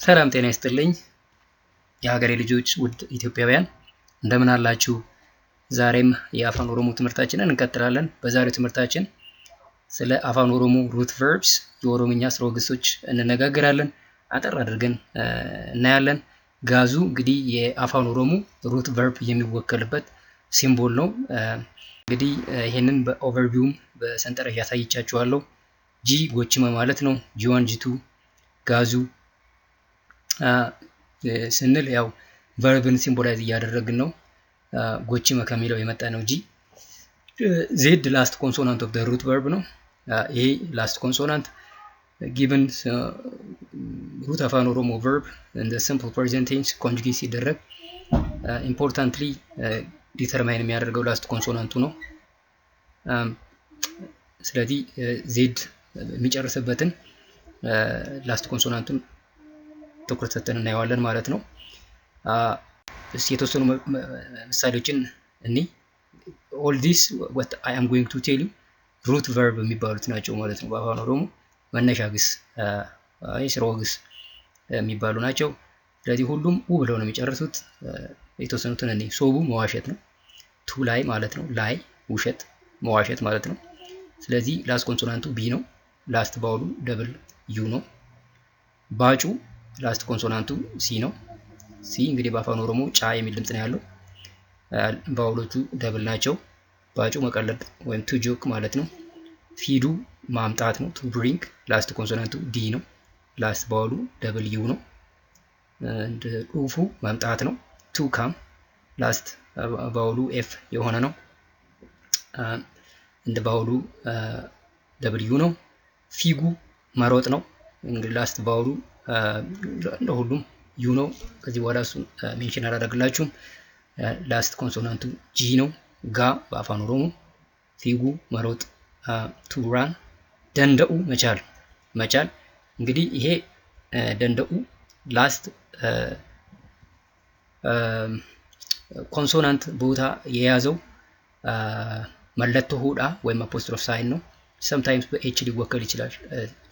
ሰላም ጤና ይስጥልኝ የሀገሬ ልጆች ውድ ኢትዮጵያውያን እንደምን አላችሁ? ዛሬም የአፋን ኦሮሞ ትምህርታችንን እንቀጥላለን። በዛሬው ትምህርታችን ስለ አፋን ኦሮሞ ሩት ቨርብስ የኦሮምኛ ስርወ ግሶች እንነጋገራለን። አጠር አድርገን እናያለን። ጋዙ እንግዲህ የአፋን ኦሮሞ ሩት ቨርብ የሚወከልበት ሲምቦል ነው። እንግዲህ ይሄንን በኦቨርቪውም በሰንጠረዥ ያሳይቻችኋለሁ። ጂ ጎችመ ማለት ነው። ጂ1 ጂ2 ጋዙ ስንል ያው ቨርብን ሲምቦላይዝ እያደረግን ነው። ጎችመ ከሚለው የመጣ ነው። ጂ ዜድ ላስት ኮንሶናንት ኦፍ ዘ ሩት ቨርብ ነው። ይሄ ላስት ኮንሶናንት given root አፋን ኦሮሞ verb in the simple present tense conjugate ሲደረግ importantly determine የሚያደርገው ላስት ኮንሶናንቱ ነው። ስለዚህ ዜድ የሚጨርስበትን ላስት ኮንሶናንቱን ትኩረት ሰጥተን እናየዋለን ማለት ነው። እስኪ የተወሰኑ ምሳሌዎችን እኔ all this what I am going to tell you root verb የሚባሉት ናቸው ማለት ነው። በአፋን ኦሮሞ መነሻ ግስ ስርወ ግስ የሚባሉ ናቸው። ስለዚህ ሁሉም ኡ ብለው ነው የሚጨርሱት። የተወሰኑትን እኔ ሶቡ መዋሸት ነው። ቱ ላይ ማለት ነው። ላይ ውሸት መዋሸት ማለት ነው። ስለዚህ ላስት ኮንሶናንቱ ቢ ነው። ላስት ባውሉ ደብል ዩ ነው። ባጩ ላስት ኮንሶናንቱ ሲ ነው። ሲ እንግዲህ በአፋን ኦሮሞ ጫ የሚል ድምጽ ነው ያለው። ባውሎቹ ደብል ናቸው። ባጩ መቀለድ ወይም ቱ ጆክ ማለት ነው። ፊዱ ማምጣት ነው። ቱ ብሪንግ ላስት ኮንሶናንቱ ዲ ነው። ላስት ባውሉ ደብል ዩ ነው። እንደ ኡፉ ማምጣት ነው። ቱ ካም ላስት ባውሉ ኤፍ የሆነ ነው። እንደ ባውሉ ደብል ዩ ነው። ፊጉ መሮጥ ነው። እንግዲህ ላስት ባውሉ እንደ ሁሉም ዩ ነው። ከዚህ በኋላ እሱን ሜንሽን አላደርግላችሁም። ላስት ኮንሶናንቱ ጂ ነው። ጋ በአፋን ኦሮሞ ፊጉ መሮጥ ቱ ራን ደንደኡ መቻል እንግዲህ ይሄ ደንደኡ ላስት ኮንሶናንት ቦታ የያዘው መለቶ ሁዳ ወይም አፖስትሮፍ ሳይን ነው። sometimes በኤች ሊወከል ይችላል።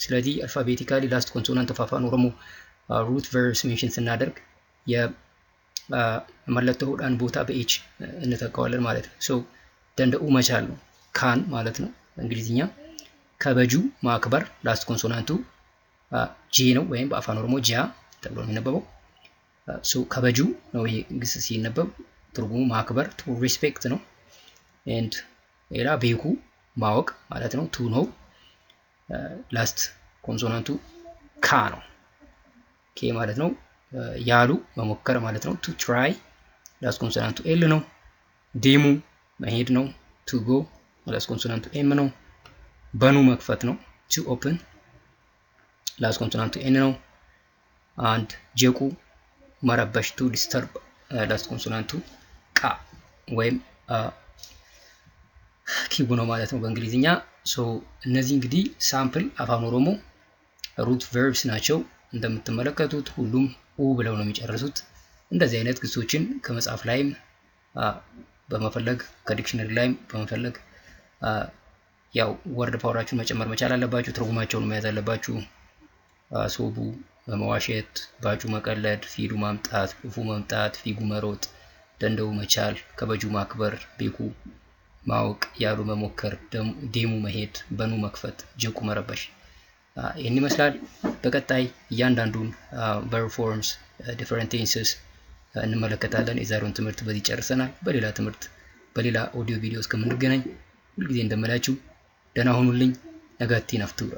ስለዚህ አልፋቤቲካሊ ላስት ኮንሶናንት ኦፍ አፋን ኦሮሞ ሩት ቨርብስ ሜንሽን ስናደርግ የመለቶ ሁዳን ቦታ በኤች እንተካዋለን ማለት ነው። ሶ ደንደኡ መቻል ነው። ካን ማለት ነው። እንግሊዝኛ ከበጁ ማክበር ላስት ኮንሶናንቱ ጂ ነው ወይም በአፋን ኦሮሞ ጂያ ተብሎ ነው የሚነበበው። ሶ ከበጁ ነው ይሄ ግስ ሲነበብ ትርጉሙ ማክበር ቱ ሪስፔክት ነው። ኤንድ ሌላ ቤኩ ማወቅ ማለት ነው። ቱ ነው። ላስት ኮንሶናንቱ ካ ነው። ኬ ማለት ነው። ያሉ መሞከር ማለት ነው። ቱ ትራይ ላስት ኮንሶናንቱ ኤል ነው። ዴሙ መሄድ ነው። ቱ ጎ ላስት ኮንሶናንቱ ኤም ነው። በኑ መክፈት ነው። ቱ ኦፕን ላስት ኮንሶናንቱ ኤን ነው። አንድ ጀቁ መረበሽ ቱ ዲስተርብ ላስት ኮንሶናንቱ ቃ ወይም ኪቡ ነው ማለት ነው በእንግሊዝኛ። ሶ እነዚህ እንግዲህ ሳምፕል አፋን ኦሮሞ ሩት ቨርብስ ናቸው። እንደምትመለከቱት ሁሉም ኡ ብለው ነው የሚጨርሱት። እንደዚህ አይነት ግሶችን ከመጽሐፍ ላይም በመፈለግ ከዲክሽነሪ ላይም በመፈለግ ያው ወርድ ፓወራችሁን መጨመር መቻል አለባችሁ። ትርጉማቸውን መያዝ አለባችሁ። ሶቡ መዋሸት፣ ባጩ መቀለድ፣ ፊዱ ማምጣት፣ ኡፉ መምጣት፣ ፊጉ መሮጥ፣ ደንደው መቻል፣ ከበጁ ማክበር፣ ቤኩ ማወቅ፣ ያሉ መሞከር፣ ዴሙ መሄድ፣ በኑ መክፈት፣ ጀቁ መረበሽ። ይህን ይመስላል። በቀጣይ እያንዳንዱን verb forms different tenses እንመለከታለን። የዛሬውን ትምህርት በዚህ ጨርሰናል። በሌላ ትምህርት በሌላ ኦዲዮ ቪዲዮ እስከምንገናኝ ሁልጊዜ እንደምላችሁ ደህና ሁኑልኝ። ነጋቲ ነፍቱራ